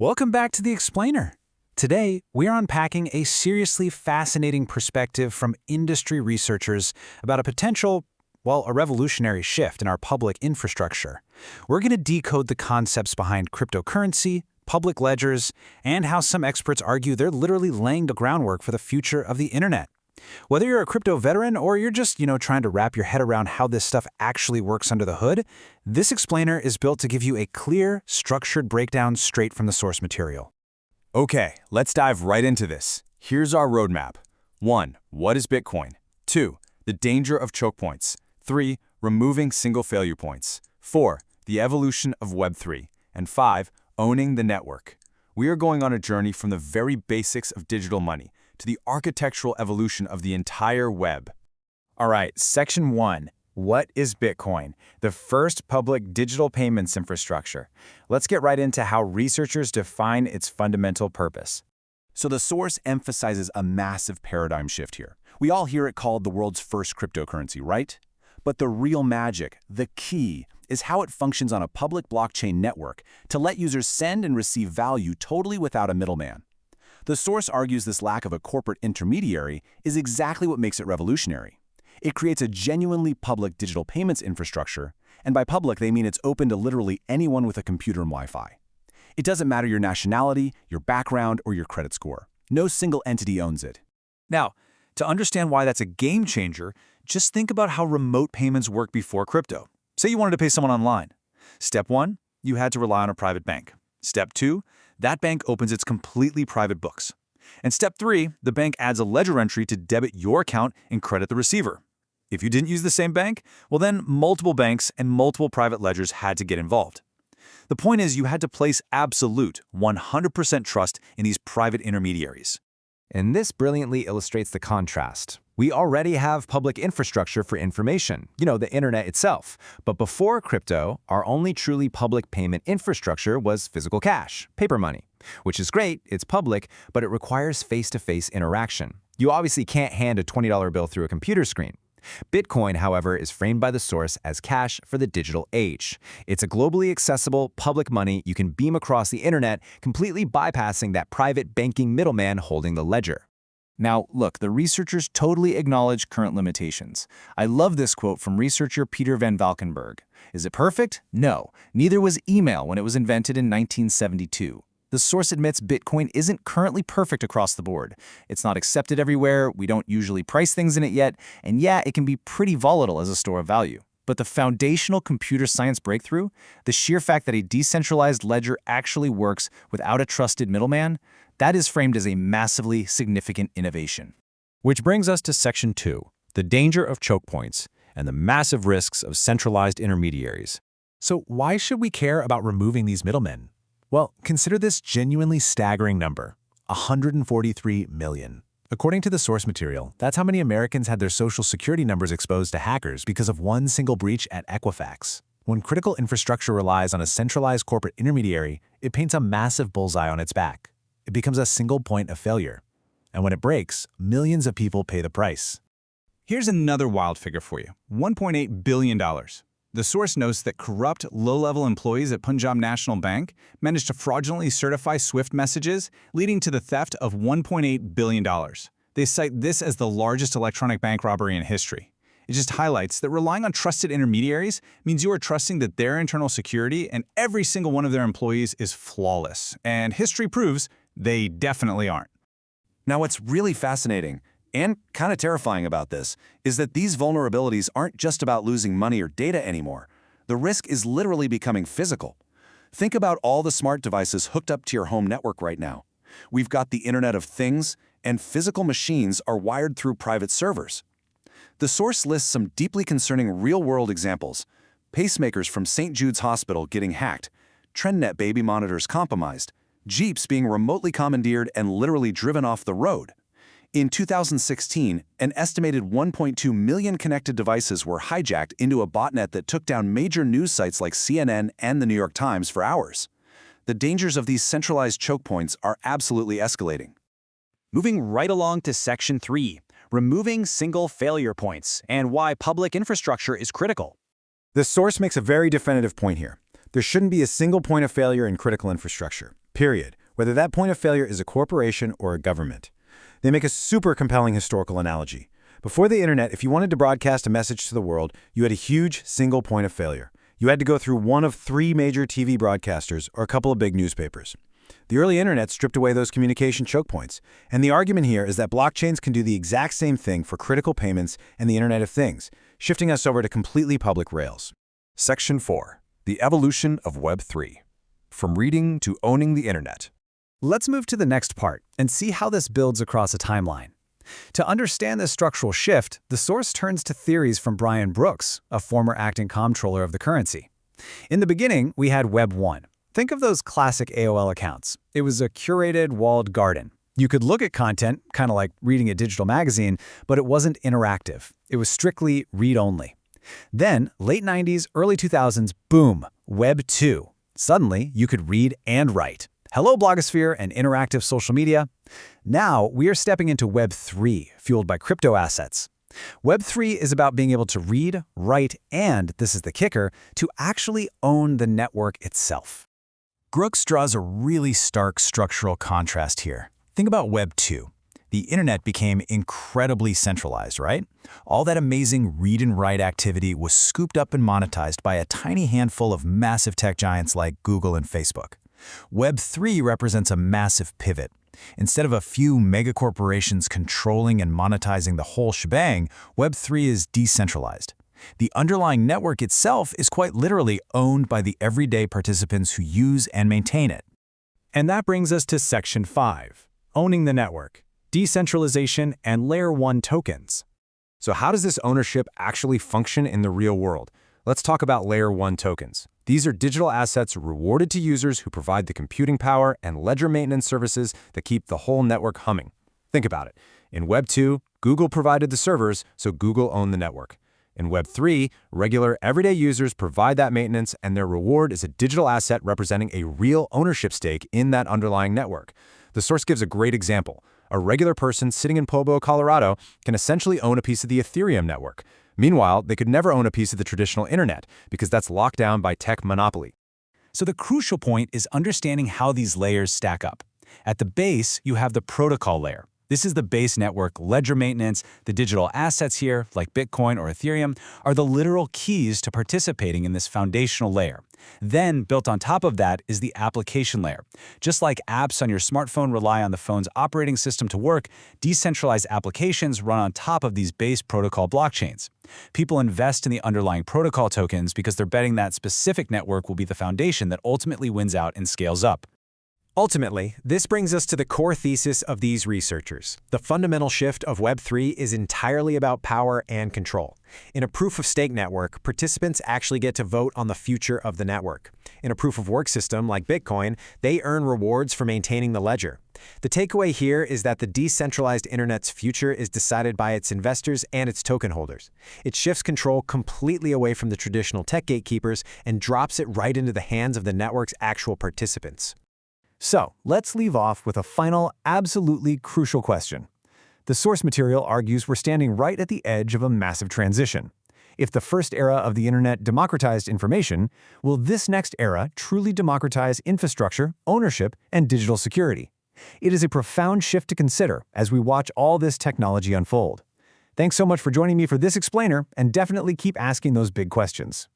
Welcome back to The Explainer. Today, we're unpacking a seriously fascinating perspective from industry researchers about a potential, a revolutionary shift in our public infrastructure. We're going to decode the concepts behind cryptocurrency, public ledgers, and how some experts argue they're literally laying the groundwork for the future of the internet. Whether you're a crypto veteran or you're just, trying to wrap your head around how this stuff actually works under the hood, this explainer is built to give you a clear, structured breakdown straight from the source material. Okay, let's dive right into this. Here's our roadmap. 1. What is Bitcoin? 2. The danger of choke points. 3. Removing single failure points. 4. The evolution of Web3. And 5. Owning the network. We are going on a journey from the very basics of digital money to the architectural evolution of the entire web. All right, Section 1. What is Bitcoin? The first public digital payments infrastructure. Let's get right into how researchers define its fundamental purpose. So the source emphasizes a massive paradigm shift here. We all hear it called the world's first cryptocurrency, right? But the real magic, the key, is how it functions on a public blockchain network to let users send and receive value totally without a middleman. The source argues this lack of a corporate intermediary is exactly what makes it revolutionary. It creates a genuinely public digital payments infrastructure, and by public they mean it's open to literally anyone with a computer and Wi-Fi. It doesn't matter your nationality, your background, or your credit score. No single entity owns it. Now, to understand why that's a game changer, just think about how remote payments worked before crypto. Say you wanted to pay someone online. Step 1, you had to rely on a private bank. Step 2, that bank opens its completely private books. And step 3, the bank adds a ledger entry to debit your account and credit the receiver. If you didn't use the same bank, well then multiple banks and multiple private ledgers had to get involved. The point is you had to place absolute 100% trust in these private intermediaries. And this brilliantly illustrates the contrast. We already have public infrastructure for information, the internet itself. But before crypto, our only truly public payment infrastructure was physical cash, paper money, which is great, it's public, but it requires face-to-face interaction. You obviously can't hand a $20 bill through a computer screen. Bitcoin, however, is framed by the source as cash for the digital age. It's a globally accessible public money you can beam across the internet, completely bypassing that private banking middleman holding the ledger. Now, look, the researchers totally acknowledge current limitations. I love this quote from researcher Peter Van Valkenburg. Is it perfect? No. Neither was email when it was invented in 1972. The source admits Bitcoin isn't currently perfect across the board. It's not accepted everywhere, we don't usually price things in it yet, and yeah, it can be pretty volatile as a store of value. But the foundational computer science breakthrough, the sheer fact that a decentralized ledger actually works without a trusted middleman, that is framed as a massively significant innovation. Which brings us to Section 2, the danger of choke points and the massive risks of centralized intermediaries. So why should we care about removing these middlemen? Well, consider this genuinely staggering number, 143 million. According to the source material, that's how many Americans had their social security numbers exposed to hackers because of one single breach at Equifax. When critical infrastructure relies on a centralized corporate intermediary, it paints a massive bullseye on its back. It becomes a single point of failure. And when it breaks, millions of people pay the price. Here's another wild figure for you, $1.8 billion. The source notes that corrupt, low-level employees at Punjab National Bank managed to fraudulently certify SWIFT messages, leading to the theft of $1.8 billion. They cite this as the largest electronic bank robbery in history. It just highlights that relying on trusted intermediaries means you are trusting that their internal security and every single one of their employees is flawless. And history proves they definitely aren't. Now, what's really fascinating and kind of terrifying about this is that these vulnerabilities aren't just about losing money or data anymore. The risk is literally becoming physical. Think about all the smart devices hooked up to your home network right now. We've got the Internet of Things, and physical machines are wired through private servers. The source lists some deeply concerning real-world examples. Pacemakers from St. Jude's Hospital getting hacked, TrendNet baby monitors compromised, Jeeps being remotely commandeered and literally driven off the road. In 2016, an estimated 1.2 million connected devices were hijacked into a botnet that took down major news sites like CNN and the New York Times for hours. The dangers of these centralized choke points are absolutely escalating. Moving right along to Section 3, removing single failure points and why public infrastructure is critical. The source makes a very definitive point here. There shouldn't be a single point of failure in critical infrastructure. period, whether that point of failure is a corporation or a government. They make a super compelling historical analogy. Before the internet, if you wanted to broadcast a message to the world, you had a huge single point of failure. You had to go through one of 3 major TV broadcasters or a couple of big newspapers. The early internet stripped away those communication choke points, and the argument here is that blockchains can do the exact same thing for critical payments and the Internet of Things, shifting us over to completely public rails. Section 4. The evolution of Web3. From reading to owning the internet. Let's move to the next part and see how this builds across a timeline. To understand this structural shift, the source turns to theories from Brian Brooks, a former acting comptroller of the currency. In the beginning, we had Web 1. Think of those classic AOL accounts. It was a curated, walled garden. You could look at content, kind of like reading a digital magazine, but it wasn't interactive. It was strictly read-only. Then, late 90s, early 2000s, boom, Web 2. Suddenly, you could read and write. Hello, blogosphere and interactive social media. Now, we are stepping into Web 3, fueled by crypto assets. Web 3 is about being able to read, write, and, this is the kicker, to actually own the network itself. Brooks draws a really stark structural contrast here. Think about Web 2. The internet became incredibly centralized, right? All that amazing read and write activity was scooped up and monetized by a tiny handful of massive tech giants like Google and Facebook. Web 3 represents a massive pivot. Instead of a few megacorporations controlling and monetizing the whole shebang, Web 3 is decentralized. The underlying network itself is quite literally owned by the everyday participants who use and maintain it. And that brings us to Section 5, owning the network, decentralization, and Layer 1 tokens. So how does this ownership actually function in the real world? Let's talk about Layer 1 tokens. These are digital assets rewarded to users who provide the computing power and ledger maintenance services that keep the whole network humming. Think about it. In Web 2, Google provided the servers, so Google owned the network. In Web 3, regular, everyday users provide that maintenance, and their reward is a digital asset representing a real ownership stake in that underlying network. The source gives a great example. A regular person sitting in Pueblo, Colorado, can essentially own a piece of the Ethereum network. Meanwhile, they could never own a piece of the traditional internet because that's locked down by tech monopoly. So the crucial point is understanding how these layers stack up. At the base, you have the protocol layer. This is the base network ledger maintenance. The digital assets here, like Bitcoin or Ethereum, are the literal keys to participating in this foundational layer. Then, built on top of that is the application layer. Just like apps on your smartphone rely on the phone's operating system to work, decentralized applications run on top of these base protocol blockchains. People invest in the underlying protocol tokens because they're betting that specific network will be the foundation that ultimately wins out and scales up. Ultimately, this brings us to the core thesis of these researchers. The fundamental shift of Web 3 is entirely about power and control. In a proof-of-stake network, participants actually get to vote on the future of the network. In a proof-of-work system like Bitcoin, they earn rewards for maintaining the ledger. The takeaway here is that the decentralized internet's future is decided by its investors and its token holders. It shifts control completely away from the traditional tech gatekeepers and drops it right into the hands of the network's actual participants. So, let's leave off with a final, absolutely crucial question. The source material argues we're standing right at the edge of a massive transition. If the first era of the internet democratized information, will this next era truly democratize infrastructure, ownership, and digital security? It is a profound shift to consider as we watch all this technology unfold. Thanks so much for joining me for this explainer, and definitely keep asking those big questions.